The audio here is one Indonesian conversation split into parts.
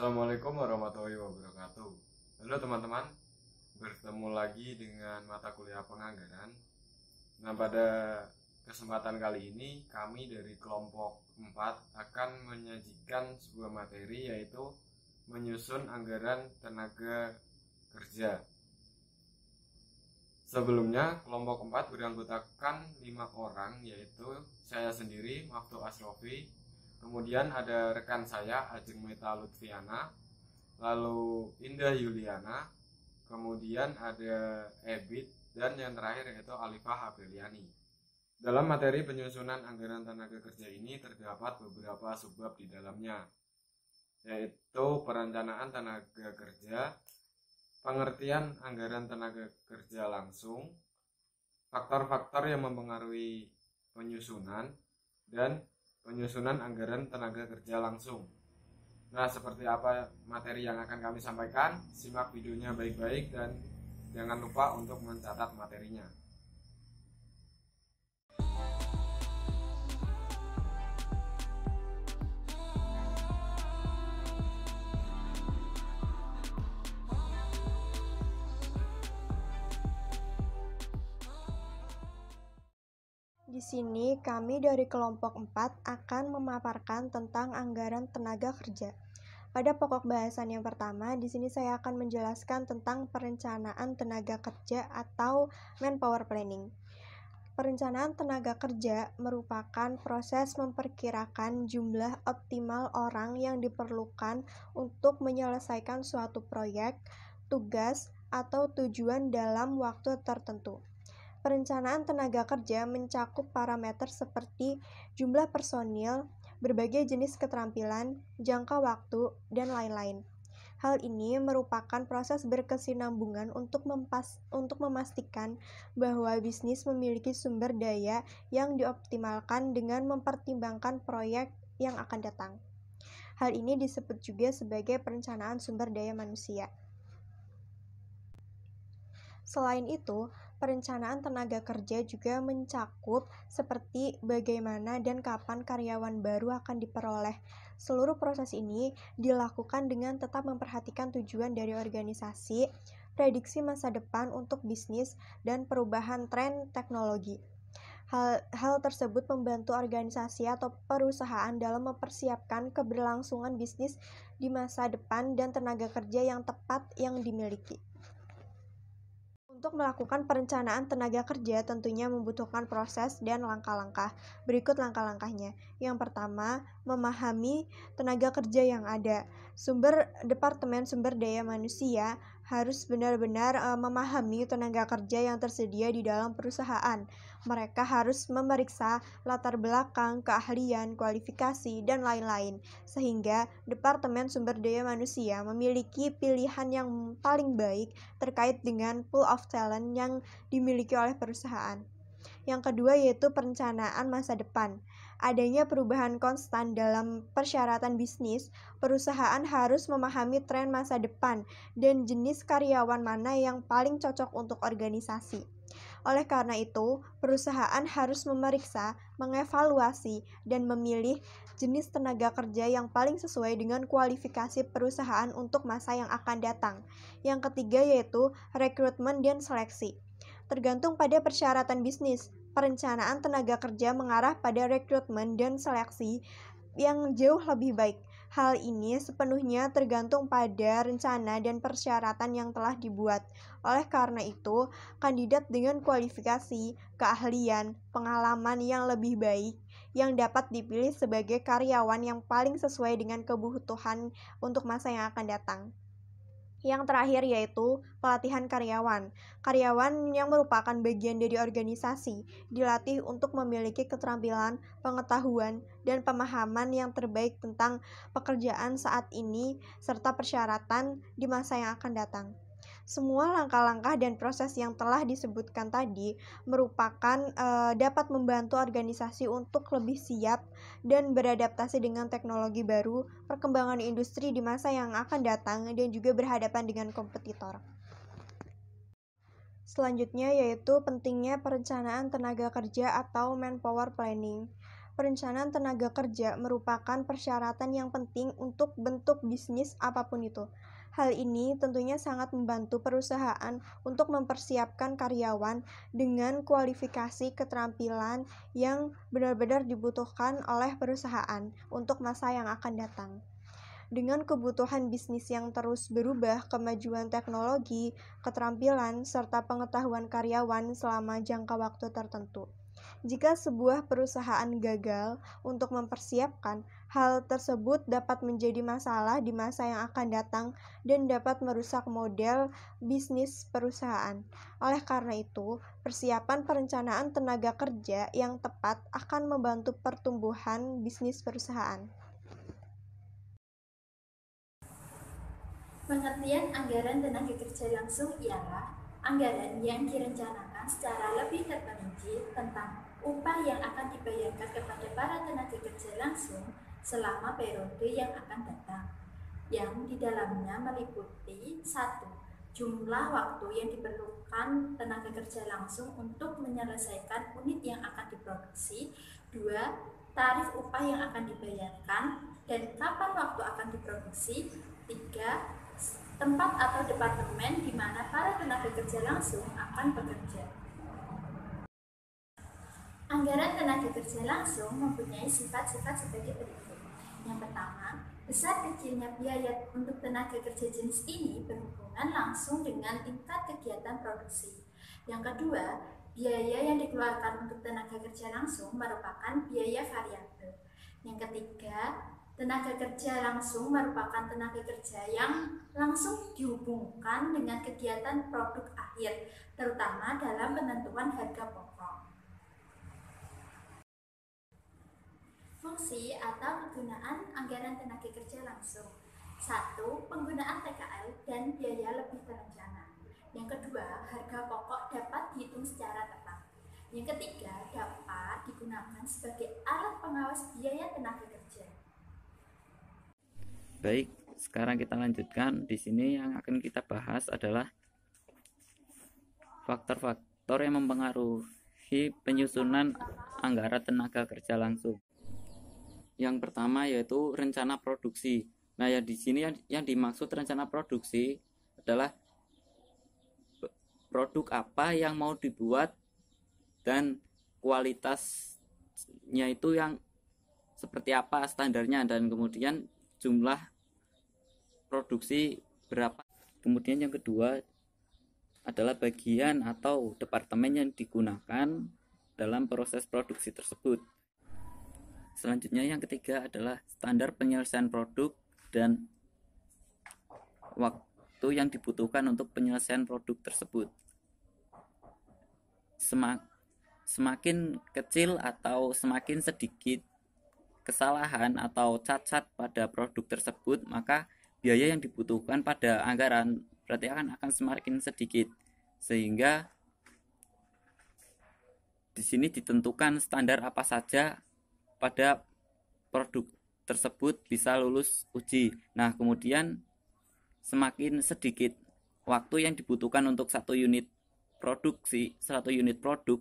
Assalamualaikum warahmatullahi wabarakatuh. Halo teman-teman, bertemu lagi dengan mata kuliah penganggaran. Nah, pada kesempatan kali ini kami dari kelompok 4 akan menyajikan sebuah materi, yaitu menyusun anggaran tenaga kerja. Sebelumnya kelompok 4 beranggotakan 5 orang, yaitu saya sendiri, Maftu Asrofi, kemudian ada rekan saya Ajeng Meta Lutfiana, lalu Indah Yuliana, kemudian ada Ebit, dan yang terakhir yaitu Alifah Apriliani. Dalam materi penyusunan anggaran tenaga kerja ini terdapat beberapa subbab di dalamnya, yaitu perencanaan tenaga kerja, pengertian anggaran tenaga kerja langsung, faktor-faktor yang mempengaruhi penyusunan, dan penyusunan anggaran tenaga kerja langsung. Nah, seperti apa materi yang akan kami sampaikan? Simak videonya baik-baik dan jangan lupa untuk mencatat materinya. Di sini kami dari kelompok 4 akan memaparkan tentang anggaran tenaga kerja. Pada pokok bahasan yang pertama, di sini saya akan menjelaskan tentang perencanaan tenaga kerja atau manpower planning. Perencanaan tenaga kerja merupakan proses memperkirakan jumlah optimal orang yang diperlukan untuk menyelesaikan suatu proyek, tugas, atau tujuan dalam waktu tertentu. Perencanaan tenaga kerja mencakup parameter seperti jumlah personil, berbagai jenis keterampilan, jangka waktu, dan lain-lain. Hal ini merupakan proses berkesinambungan untuk memastikan bahwa bisnis memiliki sumber daya yang dioptimalkan dengan mempertimbangkan proyek yang akan datang. Hal ini disebut juga sebagai perencanaan sumber daya manusia. Selain itu, perencanaan tenaga kerja juga mencakup seperti bagaimana dan kapan karyawan baru akan diperoleh. Seluruh proses ini dilakukan dengan tetap memperhatikan tujuan dari organisasi, prediksi masa depan untuk bisnis, dan perubahan tren teknologi. Hal tersebut membantu organisasi atau perusahaan dalam mempersiapkan keberlangsungan bisnis di masa depan dan tenaga kerja yang tepat yang dimiliki. Untuk melakukan perencanaan tenaga kerja tentunya membutuhkan proses dan langkah-langkah. Berikut langkah-langkahnya. Yang pertama, memahami tenaga kerja yang ada. Departemen Sumber Daya Manusia harus benar-benar memahami tenaga kerja yang tersedia di dalam perusahaan. Mereka harus memeriksa latar belakang, keahlian, kualifikasi, dan lain-lain, sehingga Departemen Sumber Daya Manusia memiliki pilihan yang paling baik terkait dengan pool of talent yang dimiliki oleh perusahaan. Yang kedua yaitu perencanaan masa depan. Adanya perubahan konstan dalam persyaratan bisnis, perusahaan harus memahami tren masa depan dan jenis karyawan mana yang paling cocok untuk organisasi. Oleh karena itu, perusahaan harus memeriksa, mengevaluasi, dan memilih jenis tenaga kerja yang paling sesuai dengan kualifikasi perusahaan untuk masa yang akan datang. Yang ketiga yaitu rekrutmen dan seleksi. Tergantung pada persyaratan bisnis, perencanaan tenaga kerja mengarah pada rekrutmen dan seleksi yang jauh lebih baik. Hal ini sepenuhnya tergantung pada rencana dan persyaratan yang telah dibuat. Oleh karena itu, kandidat dengan kualifikasi, keahlian, pengalaman yang lebih baik yang dapat dipilih sebagai karyawan yang paling sesuai dengan kebutuhan untuk masa yang akan datang. Yang terakhir yaitu pelatihan karyawan. Karyawan yang merupakan bagian dari organisasi dilatih untuk memiliki keterampilan, pengetahuan, dan pemahaman yang terbaik tentang pekerjaan saat ini serta persyaratan di masa yang akan datang. Semua langkah-langkah dan proses yang telah disebutkan tadi merupakan dapat membantu organisasi untuk lebih siap dan beradaptasi dengan teknologi baru, perkembangan industri di masa yang akan datang, dan juga berhadapan dengan kompetitor. Selanjutnya yaitu pentingnya perencanaan tenaga kerja atau manpower planning. perencanaan tenaga kerja merupakan persyaratan yang penting untuk bentuk bisnis apapun itu. Hal ini tentunya sangat membantu perusahaan untuk mempersiapkan karyawan dengan kualifikasi keterampilan yang benar-benar dibutuhkan oleh perusahaan untuk masa yang akan datang. Dengan kebutuhan bisnis yang terus berubah, kemajuan teknologi, keterampilan, serta pengetahuan karyawan selama jangka waktu tertentu. Jika sebuah perusahaan gagal untuk mempersiapkan, hal tersebut dapat menjadi masalah di masa yang akan datang dan dapat merusak model bisnis perusahaan. Oleh karena itu, persiapan perencanaan tenaga kerja yang tepat akan membantu pertumbuhan bisnis perusahaan. Pengertian anggaran tenaga kerja langsung ialah anggaran yang direncanakan secara lebih terperinci tentang upah yang akan dibayarkan kepada para tenaga kerja langsung selama periode yang akan datang, yang di dalamnya meliputi 1. Jumlah waktu yang diperlukan tenaga kerja langsung untuk menyelesaikan unit yang akan diproduksi. 2. Tarif upah yang akan dibayarkan dan kapan waktu akan diproduksi. 3. Tempat atau departemen di mana para tenaga kerja langsung akan bekerja. Anggaran tenaga kerja langsung mempunyai sifat-sifat sebagai berikut. Yang pertama, besar kecilnya biaya untuk tenaga kerja jenis ini berhubungan langsung dengan tingkat kegiatan produksi. Yang kedua, biaya yang dikeluarkan untuk tenaga kerja langsung merupakan biaya variabel. Yang ketiga, tenaga kerja langsung merupakan tenaga kerja yang langsung dihubungkan dengan kegiatan produk akhir, terutama dalam penentuan harga pokok. Fungsi atau kegunaan anggaran tenaga kerja langsung. 1. Penggunaan TKL dan biaya lebih terencana. Yang kedua, harga pokok dapat dihitung secara tepat. Yang ketiga, dapat digunakan sebagai alat pengawas biaya tenaga kerja. Baik, sekarang kita lanjutkan. Di sini yang akan kita bahas adalah faktor-faktor yang mempengaruhi penyusunan anggaran tenaga kerja langsung. Yang pertama yaitu rencana produksi. Nah, ya di sini yang dimaksud rencana produksi adalah produk apa yang mau dibuat dan kualitasnya itu yang seperti apa standarnya, dan kemudian jumlah produksi berapa. Kemudian yang kedua adalah bagian atau departemen yang digunakan dalam proses produksi tersebut. Selanjutnya yang ketiga adalah standar penyelesaian produk dan waktu yang dibutuhkan untuk penyelesaian produk tersebut. Semakin kecil atau semakin sedikit kesalahan atau cacat pada produk tersebut, maka biaya yang dibutuhkan pada anggaran berarti akan semakin sedikit, sehingga di sini ditentukan standar apa saja pada produk tersebut bisa lulus uji. Nah, kemudian semakin sedikit waktu yang dibutuhkan untuk satu unit produk,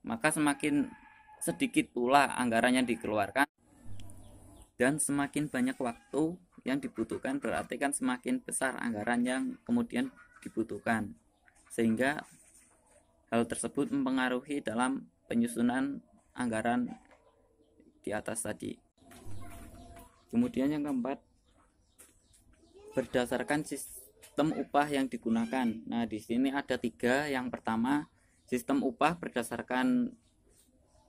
maka semakin sedikit pula anggaran yang dikeluarkan, dan semakin banyak waktu yang dibutuhkan berarti kan semakin besar anggaran yang kemudian dibutuhkan, sehingga hal tersebut mempengaruhi dalam penyusunan anggaran di atas tadi. Kemudian yang keempat, berdasarkan sistem upah yang digunakan. Nah, di sini ada 3. Yang pertama, sistem upah berdasarkan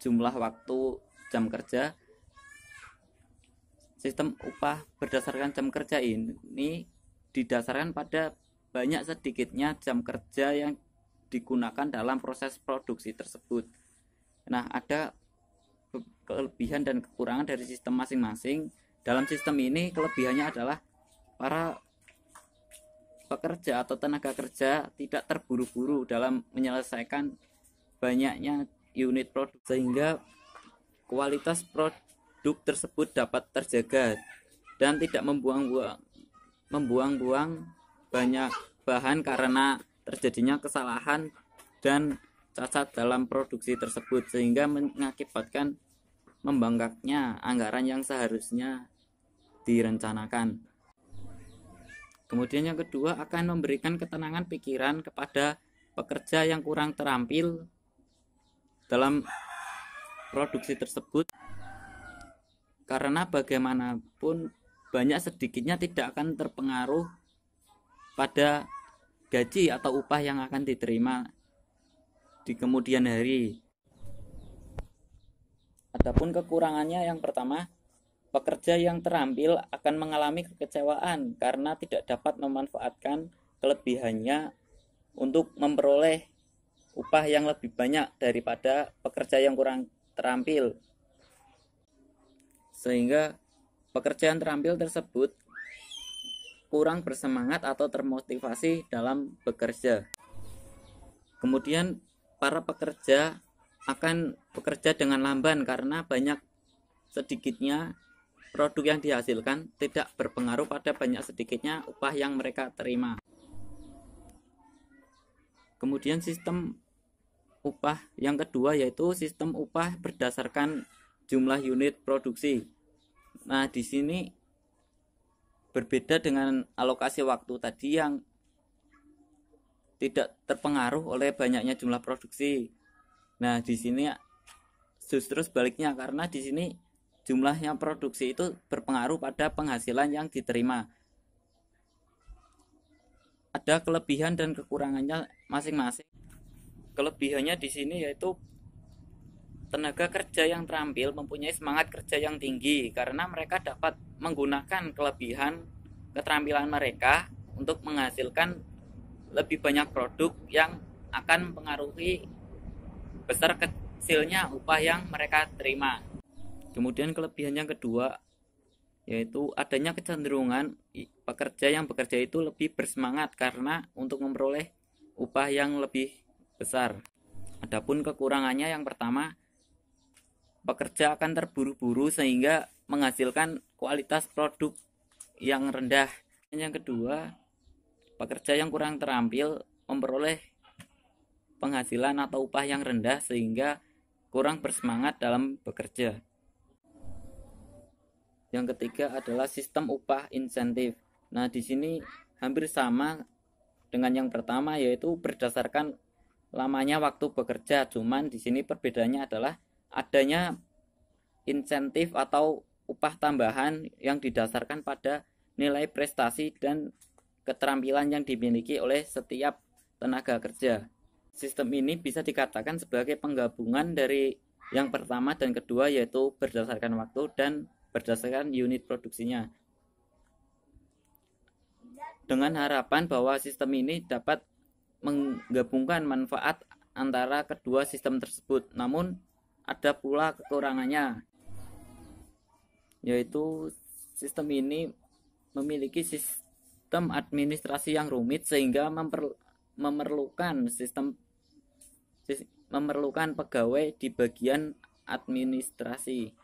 jumlah waktu jam kerja. Sistem upah berdasarkan jam kerja ini didasarkan pada banyak sedikitnya jam kerja yang digunakan dalam proses produksi tersebut. Nah, ada kelebihan dan kekurangan dari sistem masing-masing. Dalam sistem ini kelebihannya adalah para pekerja atau tenaga kerja tidak terburu-buru dalam menyelesaikan banyaknya unit produk, sehingga kualitas produk tersebut dapat terjaga dan tidak membuang-buang banyak bahan karena terjadinya kesalahan dan cacat dalam produksi tersebut, sehingga mengakibatkan membengkaknya anggaran yang seharusnya direncanakan. Kemudian yang kedua, akan memberikan ketenangan pikiran kepada pekerja yang kurang terampil dalam produksi tersebut, karena bagaimanapun banyak sedikitnya tidak akan terpengaruh pada gaji atau upah yang akan diterima di kemudian hari. Adapun kekurangannya, yang pertama, pekerja yang terampil akan mengalami kekecewaan karena tidak dapat memanfaatkan kelebihannya untuk memperoleh upah yang lebih banyak daripada pekerja yang kurang terampil, sehingga pekerja yang terampil tersebut kurang bersemangat atau termotivasi dalam bekerja. Kemudian para pekerja akan bekerja dengan lamban karena sedikitnya produk yang dihasilkan tidak berpengaruh pada banyak sedikitnya upah yang mereka terima. Kemudian sistem upah yang kedua yaitu sistem upah berdasarkan jumlah unit produksi. Nah, di sini berbeda dengan alokasi waktu tadi yang tidak terpengaruh oleh banyaknya jumlah produksi. Nah, di sini justru sebaliknya, karena di sini jumlahnya produksi itu berpengaruh pada penghasilan yang diterima. Ada kelebihan dan kekurangannya masing-masing. Kelebihannya di sini yaitu tenaga kerja yang terampil mempunyai semangat kerja yang tinggi karena mereka dapat menggunakan kelebihan keterampilan mereka untuk menghasilkan lebih banyak produk yang akan mempengaruhi besar kecilnya upah yang mereka terima. Kemudian kelebihan yang kedua yaitu adanya kecenderungan pekerja yang bekerja itu lebih bersemangat karena untuk memperoleh upah yang lebih besar. Adapun kekurangannya, yang pertama, pekerja akan terburu-buru sehingga menghasilkan kualitas produk yang rendah. Yang kedua, pekerja yang kurang terampil memperoleh penghasilan atau upah yang rendah sehingga kurang bersemangat dalam bekerja. Yang ketiga adalah sistem upah insentif. Nah, di sini hampir sama dengan yang pertama, yaitu berdasarkan lamanya waktu bekerja. Cuman di sini perbedaannya adalah adanya insentif atau upah tambahan yang didasarkan pada nilai prestasi dan keterampilan yang dimiliki oleh setiap tenaga kerja. Sistem ini bisa dikatakan sebagai penggabungan dari yang pertama dan kedua, yaitu berdasarkan waktu dan berdasarkan unit produksinya, dengan harapan bahwa sistem ini dapat menggabungkan manfaat antara kedua sistem tersebut. Namun ada pula kekurangannya, yaitu sistem ini memiliki sistem administrasi yang rumit sehingga memerlukan pegawai di bagian administrasi.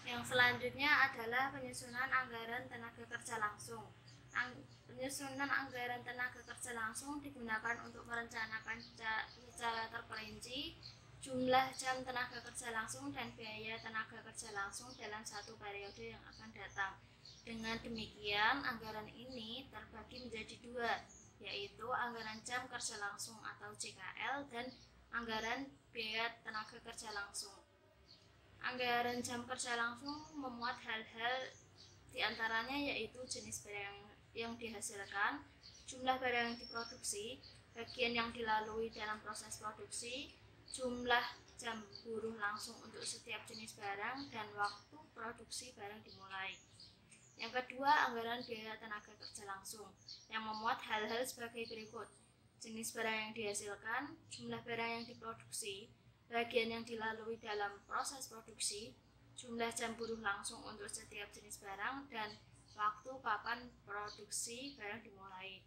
Yang selanjutnya adalah penyusunan anggaran tenaga kerja langsung. Penyusunan anggaran tenaga kerja langsung digunakan untuk merencanakan secara terperinci jumlah jam tenaga kerja langsung dan biaya tenaga kerja langsung dalam satu periode yang akan datang. Dengan demikian, anggaran ini terbagi menjadi dua, yaitu anggaran jam kerja langsung atau JKL dan anggaran biaya tenaga kerja langsung. Anggaran jam kerja langsung memuat hal-hal diantaranya yaitu jenis barang yang dihasilkan, jumlah barang yang diproduksi, bagian yang dilalui dalam proses produksi, jumlah jam buruh langsung untuk setiap jenis barang, dan waktu produksi barang dimulai. Yang kedua, anggaran biaya tenaga kerja langsung yang memuat hal-hal sebagai berikut: jenis barang yang dihasilkan, jumlah barang yang diproduksi, bagian yang dilalui dalam proses produksi, jumlah jam buruh langsung untuk setiap jenis barang, dan waktu kapan produksi barang dimulai.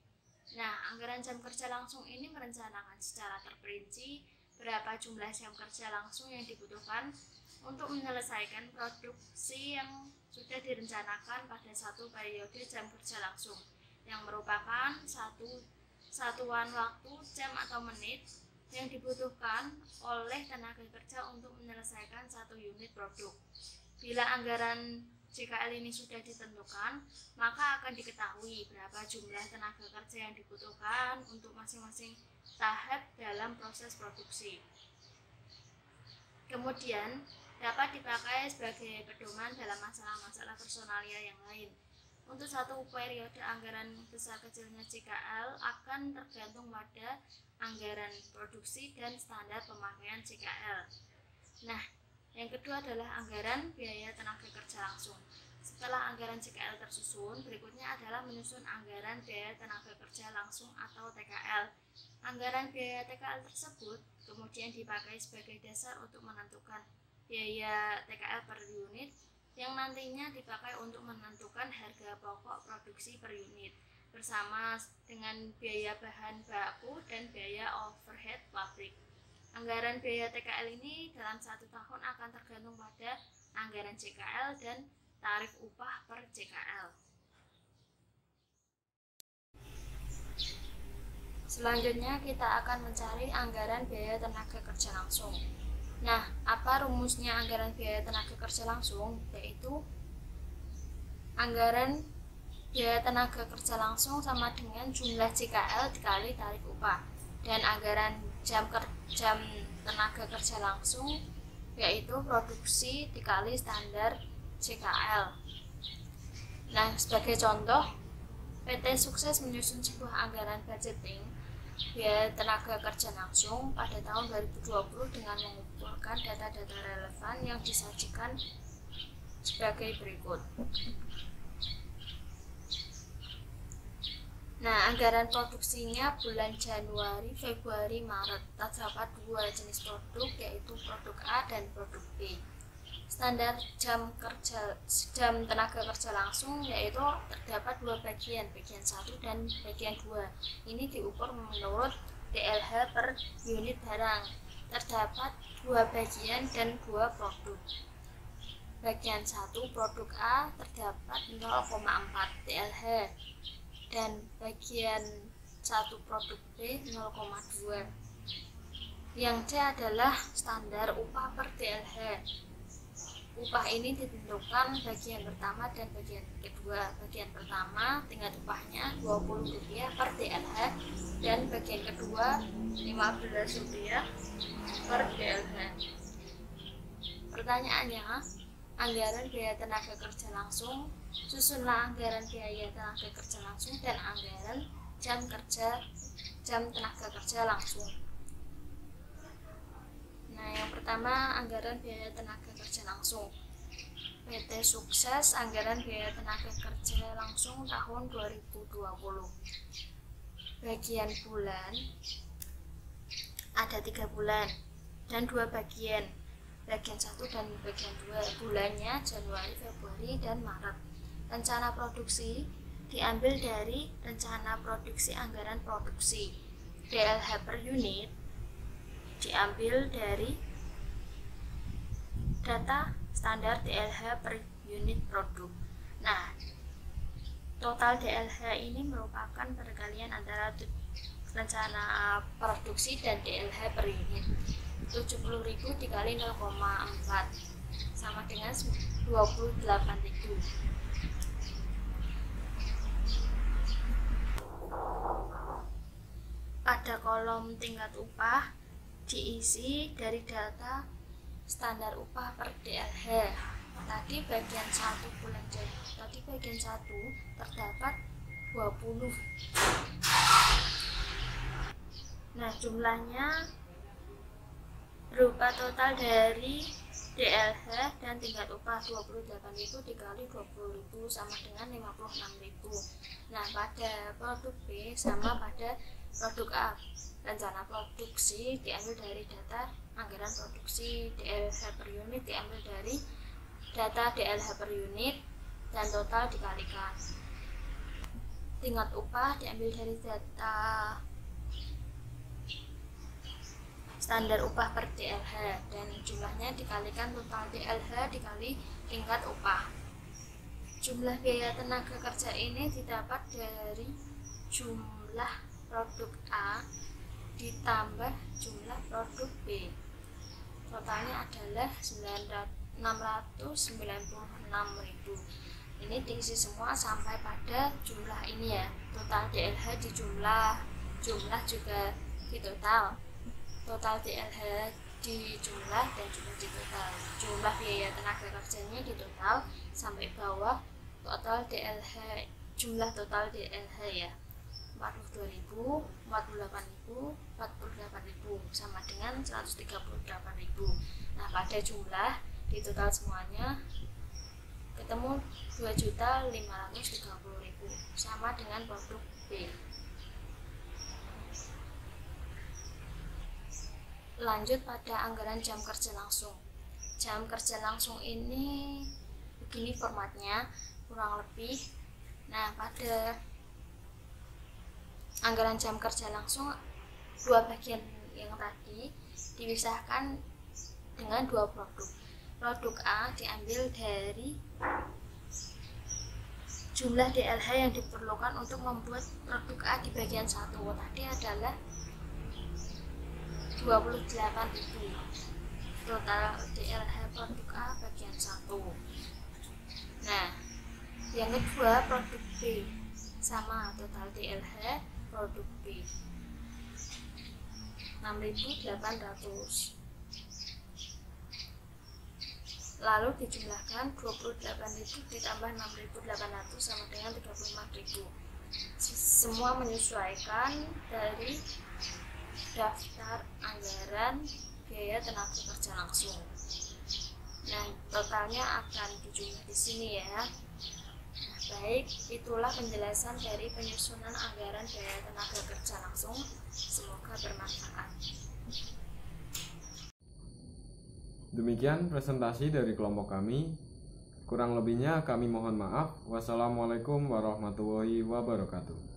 Nah, anggaran jam kerja langsung ini merencanakan secara terperinci berapa jumlah jam kerja langsung yang dibutuhkan untuk menyelesaikan produksi yang sudah direncanakan pada satu periode jam kerja langsung, yang merupakan satuan waktu, jam atau menit yang dibutuhkan oleh tenaga kerja untuk menyelesaikan satu unit produk. Bila anggaran JKL ini sudah ditentukan, maka akan diketahui berapa jumlah tenaga kerja yang dibutuhkan untuk masing-masing tahap dalam proses produksi. Kemudian dapat dipakai sebagai pedoman dalam masalah-masalah personalia yang lain. Untuk satu periode anggaran besar kecilnya JKL akan tergantung pada anggaran produksi dan standar pemakaian JKL. Nah, yang kedua adalah anggaran biaya tenaga kerja langsung. Setelah anggaran JKL tersusun, berikutnya adalah menyusun anggaran biaya tenaga kerja langsung atau TKL. Anggaran biaya TKL tersebut kemudian dipakai sebagai dasar untuk menentukan biaya TKL per unit yang nantinya dipakai untuk menentukan harga pokok produksi per unit bersama dengan biaya bahan baku dan biaya overhead pabrik. Anggaran biaya TKL ini dalam 1 tahun akan tergantung pada anggaran JKL dan tarif upah per JKL. Selanjutnya kita akan mencari anggaran biaya tenaga kerja langsung. Nah, apa rumusnya anggaran biaya tenaga kerja langsung? Yaitu anggaran biaya tenaga kerja langsung sama dengan jumlah JKL dikali tarif upah, dan anggaran jam tenaga kerja langsung yaitu produksi dikali standar JKL. Nah, sebagai contoh, PT sukses menyusun sebuah anggaran budgeting biaya tenaga kerja langsung pada tahun 2020 dengan mengumpulkan data-data relevan yang disajikan sebagai berikut. Nah, anggaran produksinya bulan Januari, Februari, Maret terdapat 2 jenis produk, yaitu produk A dan produk B. Standar jam tenaga kerja langsung yaitu terdapat 2 bagian 1 dan bagian 2. Ini diukur menurut DLH per unit barang. Terdapat 2 bagian dan 2 produk. Bagian 1 produk A terdapat 0,4 DLH dan bagian 1 produk B 0,2. Yang C adalah standar upah per DLH. Upah ini ditentukan bagian pertama dan bagian kedua. Bagian pertama tingkat upahnya Rp20 per DLH dan bagian kedua Rp15 per DLH. Pertanyaannya, anggaran biaya tenaga kerja langsung, susunlah anggaran biaya tenaga kerja langsung dan anggaran jam tenaga kerja langsung. Nah, yang pertama anggaran biaya tenaga kerja langsung. PT sukses anggaran biaya tenaga kerja langsung tahun 2020. Bagian bulan ada 3 bulan dan 2 bagian. Bagian 1 dan bagian 2. Bulannya Januari, Februari, dan Maret. Rencana produksi diambil dari rencana produksi anggaran produksi. DLH per unit diambil dari data standar DLH per unit produk. Nah, total DLH ini merupakan perkalian antara rencana produksi dan DLH per unit. 70.000 dikali 0,4 sama dengan 28.000. Pada kolom tingkat upah diisi dari data standar upah per DLH. Tadi bagian 1 bulan Januari, tadi bagian 1 terdapat 20. Nah, jumlahnya berupa total dari DLH dan tingkat upah 28.000 dikali 20.000 sama dengan 56.000. Nah, pada produk B sama pada produk A. Rencana produksi diambil dari data anggaran produksi, DLH per unit diambil dari data DLH per unit, dan total dikalikan. Tingkat upah diambil dari data standar upah per DLH, dan jumlahnya dikalikan total DLH dikali tingkat upah. Jumlah biaya tenaga kerja ini didapat dari jumlah produk A ditambah jumlah produk B. Totalnya adalah 696.000. Ini diisi semua sampai pada jumlah ini ya. Total DLH di jumlah juga di total. Total DLH di jumlah dan juga di total. Jumlah biaya tenaga kerjanya di total sampai bawah total DLH, jumlah total DLH ya. 42.000, 48.000, 48.000 sama dengan 138.000. Nah, pada jumlah di total semuanya ketemu 2.530.000 sama dengan produk B. Lanjut pada anggaran jam kerja langsung. Jam kerja langsung ini begini formatnya kurang lebih. Nah, pada anggaran jam kerja langsung, dua bagian yang tadi dipisahkan dengan dua produk. Produk A diambil dari jumlah DLH yang diperlukan untuk membuat produk A di bagian 1 tadi adalah 28.000. Total DLH produk A bagian 1. Nah, yang kedua produk B sama total DLH produk B 6.800. Lalu dijumlahkan 28.000 ditambah 6.800 sama dengan 35.000. Semua menyesuaikan dari daftar anggaran biaya tenaga kerja langsung. Nah, totalnya akan dijumlah di sini ya. Nah, baik, itulah penjelasan dari penyusunan anggaran biaya tenaga kerja langsung. Semoga bermanfaat. Demikian presentasi dari kelompok kami. Kurang lebihnya kami mohon maaf. Wassalamualaikum warahmatullahi wabarakatuh.